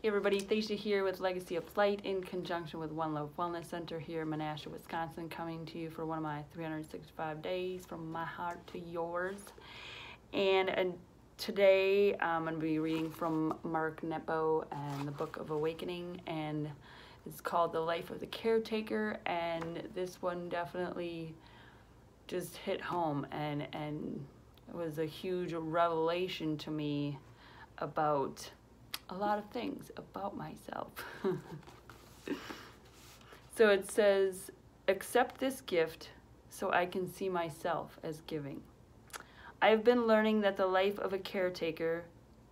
Hey everybody, Thacia here with Legacy of Flight in conjunction with One Love Wellness Center here in Menasha, Wisconsin, coming to you for one of my 365 days from my heart to yours. And today I'm going to be reading from Mark Nepo and the Book of Awakening, and it's called The Life of the Caretaker, and this one definitely just hit home, and it was a huge revelation to me about a lot of things about myself. So it says, accept this gift so I can see myself as giving. I have been learning that the life of a caretaker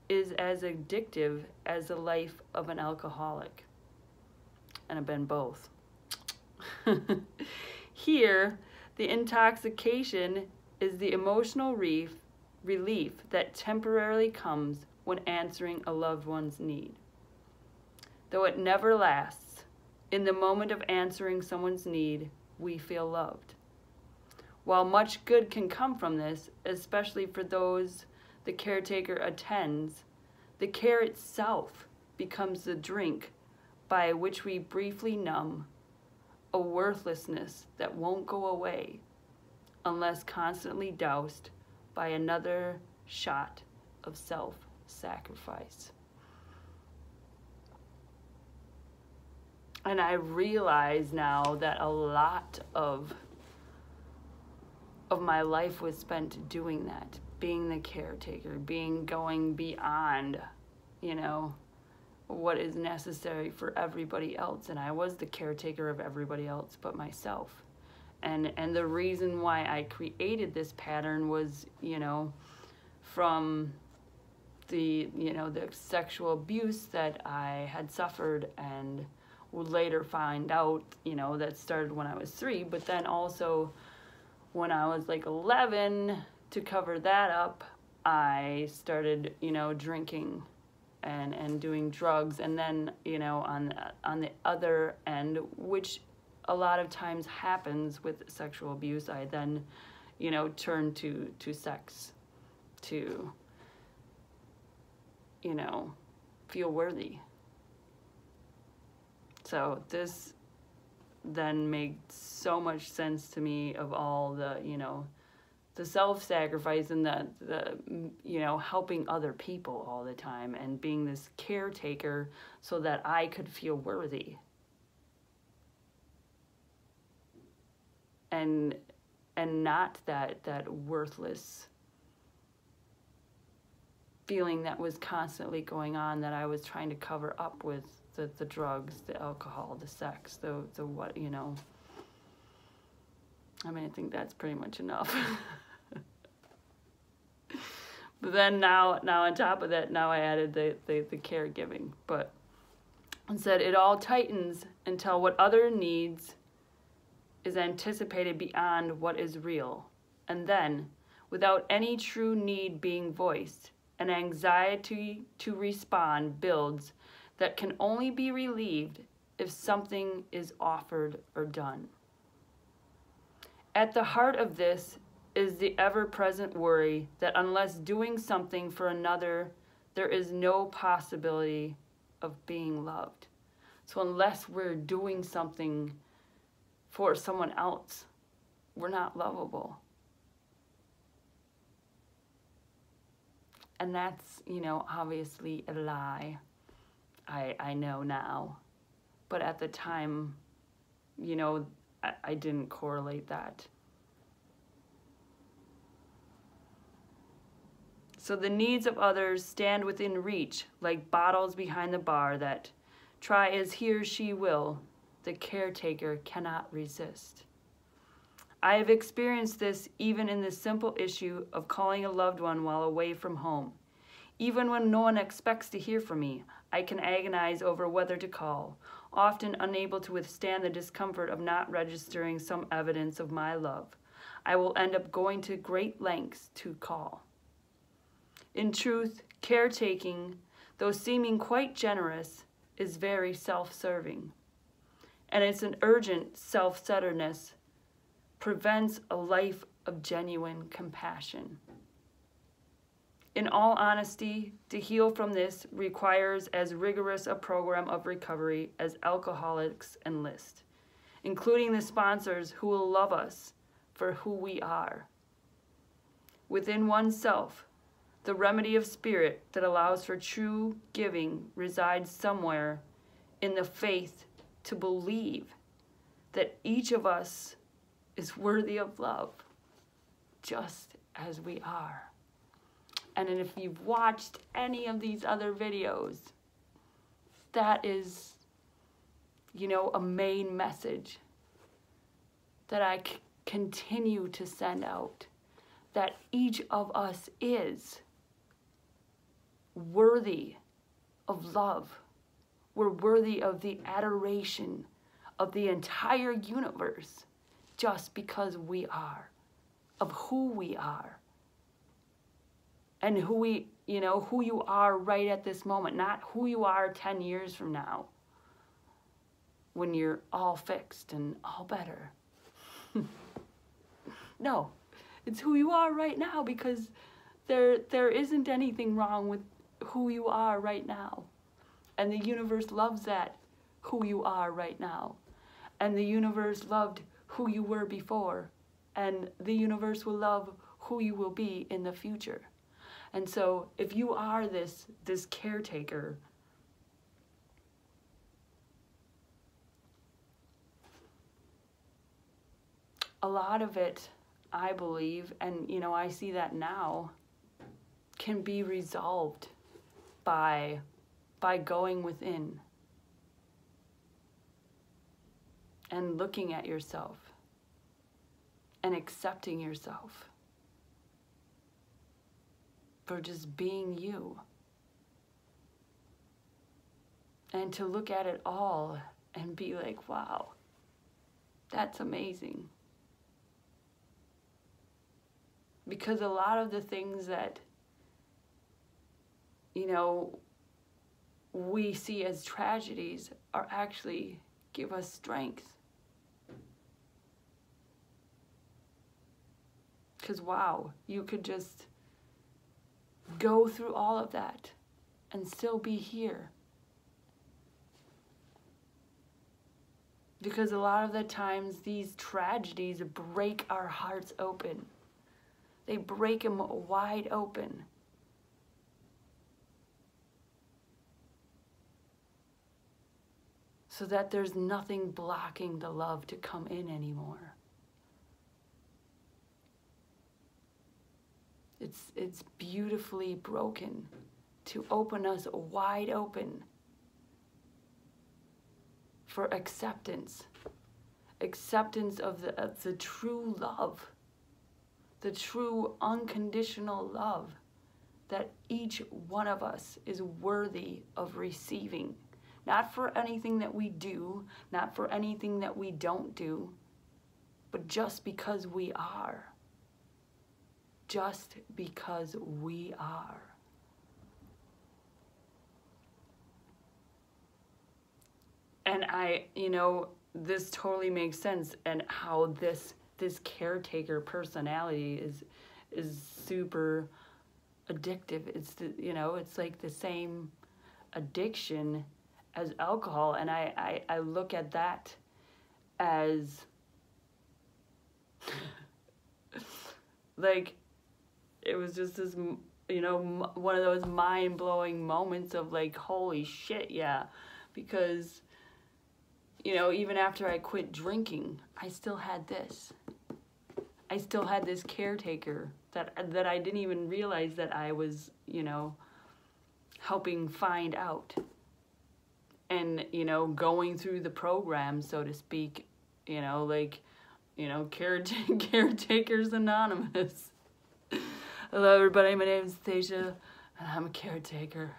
is as addictive as the life of an alcoholic. And I've been both. Here, the intoxication is the emotional relief that temporarily comes when answering a loved one's need. Though it never lasts, in the moment of answering someone's need, we feel loved. While much good can come from this, especially for those the caretaker attends, the care itself becomes the drink by which we briefly numb a worthlessness that won't go away unless constantly doused by another shot of self-sacrifice. And I realize now that a lot of my life was spent doing that, being the caretaker, going beyond, what is necessary for everybody else. And I was the caretaker of everybody else but myself. And the reason why I created this pattern was, from the sexual abuse that I had suffered, and would later find out, that started when I was 3, but then also when I was like 11, to cover that up, I started, drinking and doing drugs. And then, on the other end, which a lot of times happens with sexual abuse, I then, turned to sex to, feel worthy. So this then made so much sense to me of all the, the self-sacrifice and the helping other people all the time and being this caretaker so that I could feel worthy. And not that worthless feeling that was constantly going on that I was trying to cover up with the drugs, the alcohol, the sex, the what, I mean, I think that's pretty much enough. But then now on top of that, now I added the caregiving. But instead, it all tightens until what other needs is anticipated beyond what is real. And then, without any true need being voiced, an anxiety to respond builds that can only be relieved if something is offered or done. At the heart of this is the ever-present worry that unless doing something for another, there is no possibility of being loved. So unless we're doing something for someone else, we're not lovable. And that's, obviously a lie. I know now. But at the time, I didn't correlate that. So the needs of others stand within reach, like bottles behind the bar that, try as he or she will, the caretaker cannot resist. I have experienced this even in the simple issue of calling a loved one while away from home. Even when no one expects to hear from me, I can agonize over whether to call, often unable to withstand the discomfort of not registering some evidence of my love. I will end up going to great lengths to call. In truth, caretaking, though seeming quite generous, is very self-serving. And it's an urgent self-centeredness prevents a life of genuine compassion. In all honesty, to heal from this requires as rigorous a program of recovery as alcoholics enlist, including the sponsors who will love us for who we are. Within oneself, the remedy of spirit that allows for true giving resides somewhere in the faith to believe that each of us is worthy of love, just as we are. And if you've watched any of these other videos, that is, you know, a main message that I continue to send out, that each of us is worthy of love. We're worthy of the adoration of the entire universe just because we are, of who we are. And who we, you know, who you are right at this moment, not who you are 10 years from now when you're all fixed and all better. No, it's who you are right now, because there isn't anything wrong with who you are right now. And the universe loves that, who you are right now. And the universe loved who you were before. And the universe will love who you will be in the future. And so if you are this caretaker, a lot of it, I believe, and you know, I see that now, can be resolved by going within and looking at yourself and accepting yourself for just being you, and to look at it all and be like, wow, that's amazing. Because a lot of the things that, you know, we see as tragedies are actually give us strength. Because wow, you could just go through all of that and still be here. Because a lot of the times these tragedies break our hearts open. They break them wide open. So that there's nothing blocking the love to come in anymore. It's beautifully broken to open us wide open for acceptance. Acceptance of the true love. The true unconditional love that each one of us is worthy of receiving. Not for anything that we do, not for anything that we don't do, but just because we are. Just because we are. And you know, this totally makes sense, and how this caretaker personality is super addictive. It's you know, it's like the same addiction as alcohol, and I look at that as like, it was just this, you know, one of those mind-blowing moments of like, holy shit, yeah. Because, you know, even after I quit drinking, I still had this. I still had this caretaker that I didn't even realize that I was, you know, helping find out. And, you know, going through the program, so to speak, you know, like, you know, Caretakers Anonymous. Hello, everybody. My name is Stacia, and I'm a caretaker.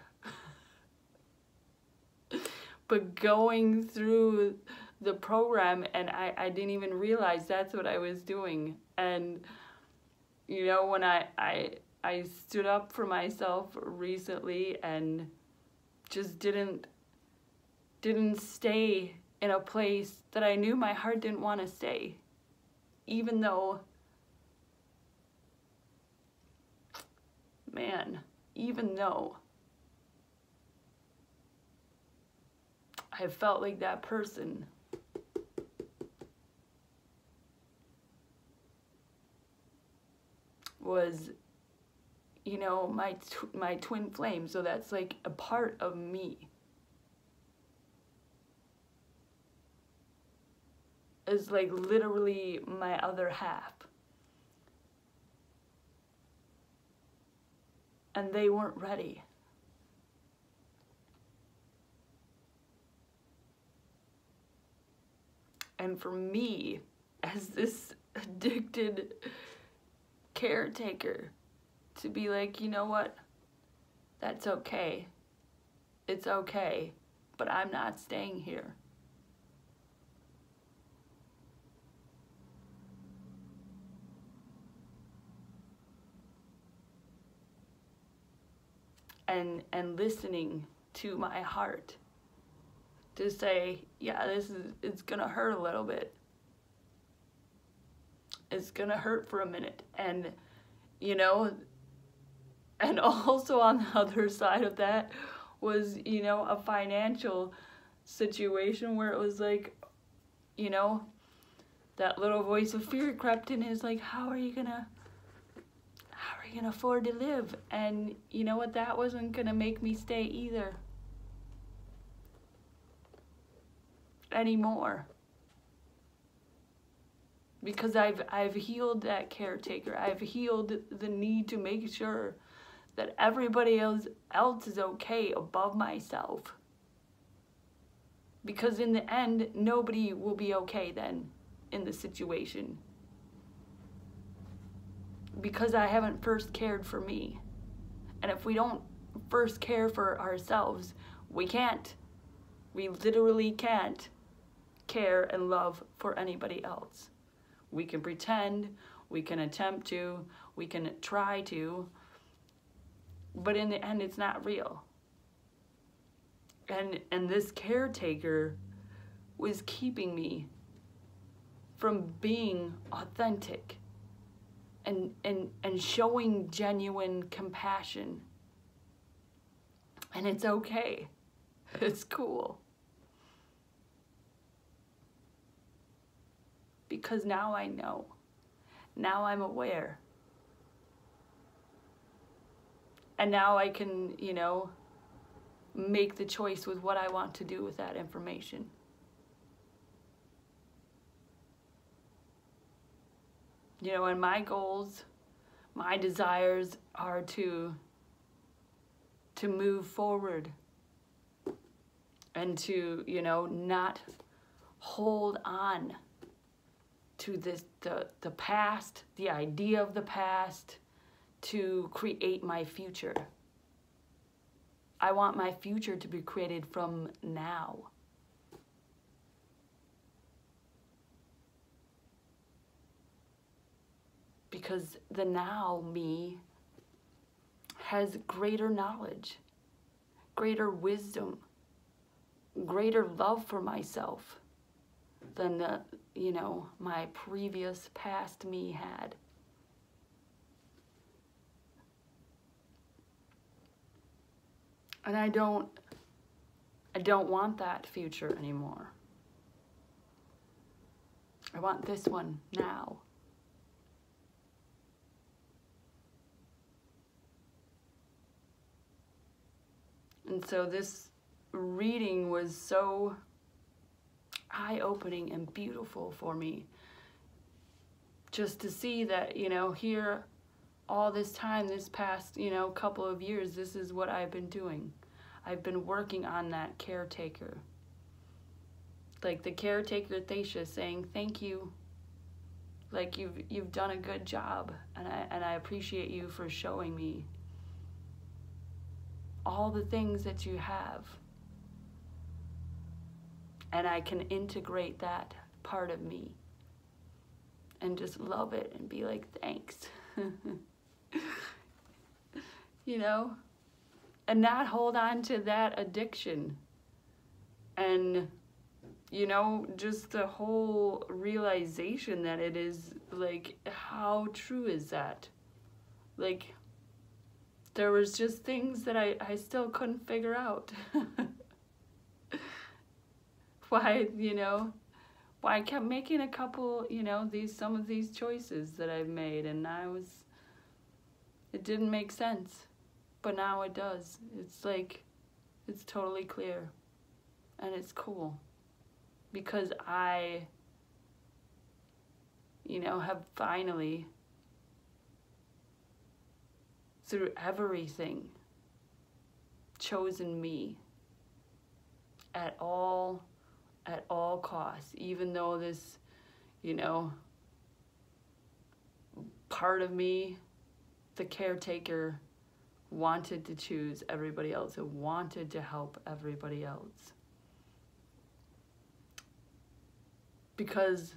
But going through the program, and I didn't even realize that's what I was doing. And, you know, when I stood up for myself recently and just didn't stay in a place that I knew my heart didn't want to stay. Even though, man, even though I felt like that person was, you know, my twin flame. So that's like a part of me. Is like literally my other half. And they weren't ready. And for me, as this addicted caretaker, to be like, you know what? That's okay. It's okay. But I'm not staying here. And listening to my heart to say, yeah, it's gonna hurt a little bit. It's gonna hurt for a minute. And, you know, and also on the other side of that was, you know, a financial situation where it was like, you know, that little voice of fear crept in and is like, how are you gonna afford to live? And you know what, that wasn't gonna make me stay either anymore, because I've healed that caretaker. I've healed the need to make sure that everybody else is okay above myself, because in the end nobody will be okay then in the situation, because I haven't first cared for me. And if we don't first care for ourselves, we literally can't care and love for anybody else. We can pretend, we can attempt to, we can try to, but in the end it's not real. And this caretaker was keeping me from being authentic and showing genuine compassion. And it's okay. It's cool. Because now I know. Now I'm aware. And now I can, you know, make the choice with what I want to do with that information. You know, and my goals, my desires are to move forward and to, you know, not hold on to the past, the idea of the past, to create my future. I want my future to be created from now. Because the now me has greater knowledge, greater wisdom, greater love for myself than the, you know, my previous past me had. And I don't want that future anymore. I want this one now. And so this reading was so eye-opening and beautiful for me. Just to see that, you know, here all this time, this past, you know, couple of years, this is what I've been doing. I've been working on that caretaker. Like the caretaker Thesha saying, thank you. Like you've done a good job, and I appreciate you for showing me all the things that you have. And I can integrate that part of me and just love it and be like, thanks. You know? And not hold on to that addiction. And, you know, just the whole realization that it is, like, how true is that? Like, there was just things that I still couldn't figure out. Why, why I kept making a couple, some of these choices that I've made, and it didn't make sense, but now it does. It's like, it's totally clear, and it's cool, because I, have finally, through everything, chosen me at all costs, even though this, part of me, the caretaker, wanted to choose everybody else. It wanted to help everybody else. Because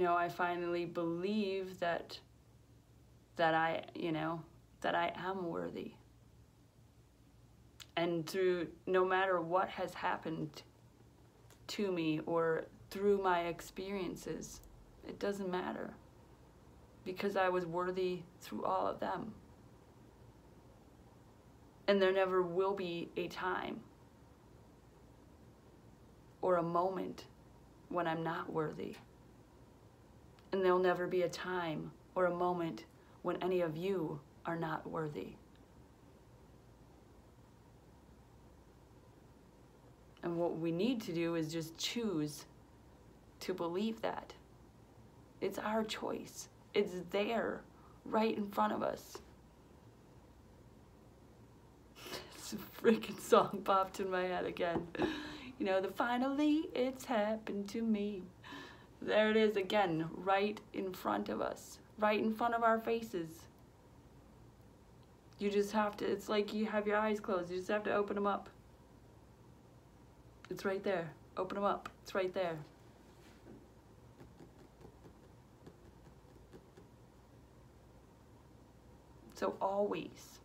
I finally believe that I am worthy. And through, no matter what has happened to me or through my experiences, it doesn't matter, because I was worthy through all of them. And there never will be a time or a moment when I'm not worthy. And there'll never be a time or a moment when any of you are not worthy. And what we need to do is just choose to believe that. It's our choice. It's there, right in front of us. This freaking song popped in my head again. The finally it's happened to me. There it is again, right in front of us, right in front of our faces. You just have to, it's like you have your eyes closed, you just have to open them up. It's right there. Open them up. It's right there. So always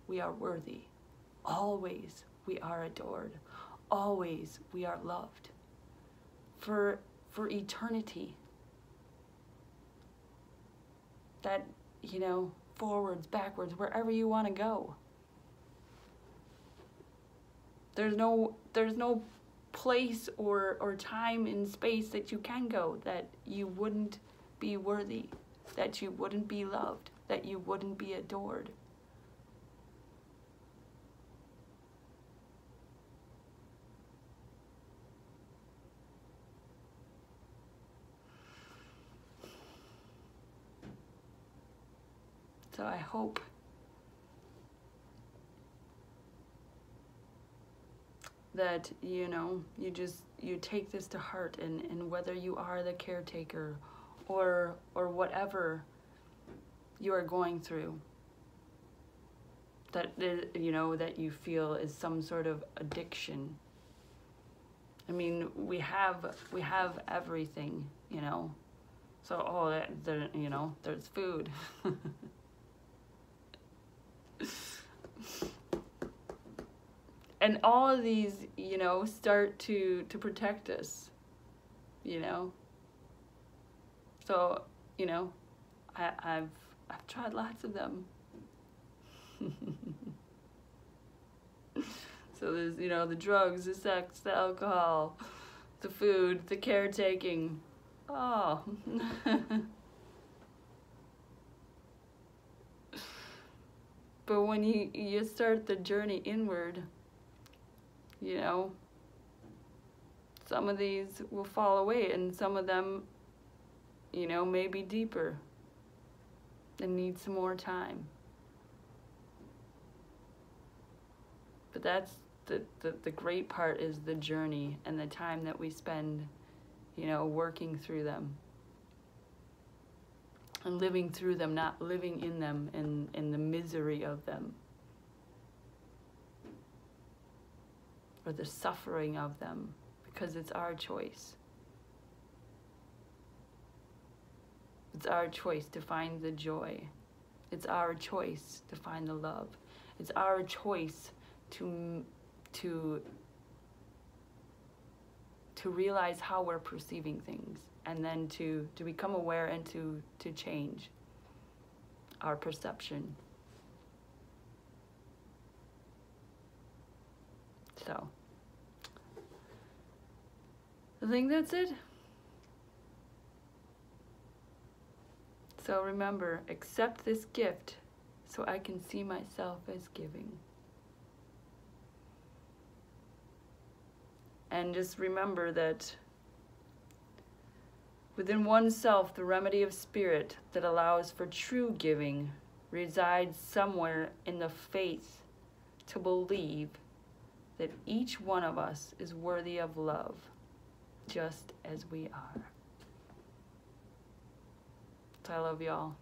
we are worthy. Always we are adored. Always we are loved. For eternity. That, forwards, backwards, wherever you want to go. There's no place or time in space that you can go that you wouldn't be worthy, that you wouldn't be loved, that you wouldn't be adored. So I hope that, you take this to heart, and whether you are the caretaker or whatever you are going through, that, that you feel is some sort of addiction. I mean, we have everything, So, there's food. And all of these, start to protect us, So, I've tried lots of them. So there's, the drugs, the sex, the alcohol, the food, the caretaking. Oh. But when you start the journey inward, some of these will fall away, and some of them, may be deeper and need some more time. But that's the great part, is the journey and the time that we spend, working through them. And living through them, not living in them, in the misery of them. Or the suffering of them, because it's our choice. It's our choice to find the joy. It's our choice to find the love. It's our choice to to realize how we're perceiving things, and then to become aware and to change our perception. So, I think that's it. So remember, accept this gift so I can see myself as giving. And just remember that within oneself, the remedy of spirit that allows for true giving resides somewhere in the faith to believe that each one of us is worthy of love, just as we are. So I love y'all.